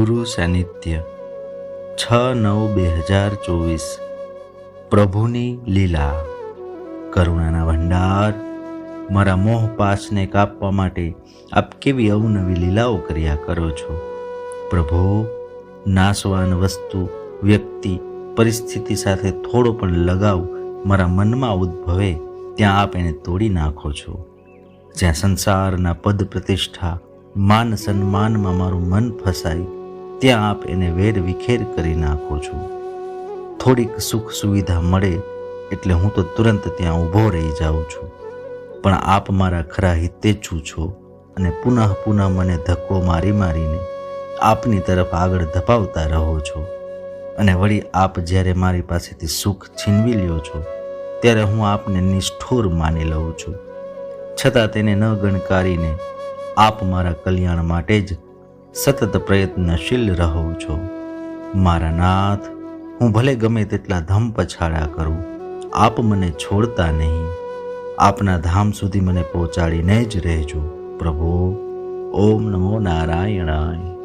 ગુરુ સાનિધ્ય 6/9/2024 પ્રભુની લીલા. કરુણાના ભંડાર, મારા મોહ પાશને કાપવા માટે આપ કેવી અવનવી લીલાઓ કર્યા કરો છો. પ્રભુ, નાશવાન વસ્તુ, વ્યક્તિ, પરિસ્થિતિ સાથે થોડો પણ લગાવ મારા મનમાં ઉદ્ભવે ત્યાં આપ એને તોડી નાખો છો. જ્યાં સંસારના પદ પ્રતિષ્ઠા, માન સન્માનમાં મારું મન ફસાય ત્યાં આપ એને વેર વિખેર કરી નાખો છો. થોડીક સુખ સુવિધા મળે એટલે હું તો તુરંત ત્યાં ઊભો રહી જાઉં છું, પણ આપ મારા ખરા હિતેચ્છુ છો અને પુનઃ પુનઃ મને ધક્કો મારીને આપની તરફ આગળ ધપાવતા રહો છો. અને વળી આપ જ્યારે મારી પાસેથી સુખ છીનવી લ્યો છો ત્યારે હું આપને નિષ્ઠુર માની લઉં છું, છતાં તેને ન ગણકારીને આપ મારા કલ્યાણ માટે જ સતત પ્રયત્નશીલ રહો છો. મારા નાથ, હું ભલે ગમે તેટલા ધમ પછાડા કરું, આપ મને છોડતા નહીં. આપના ધામ સુધી મને પહોંચાડીને જ રહેજો. પ્રભુ, ઓમ નમો નારાયણાય.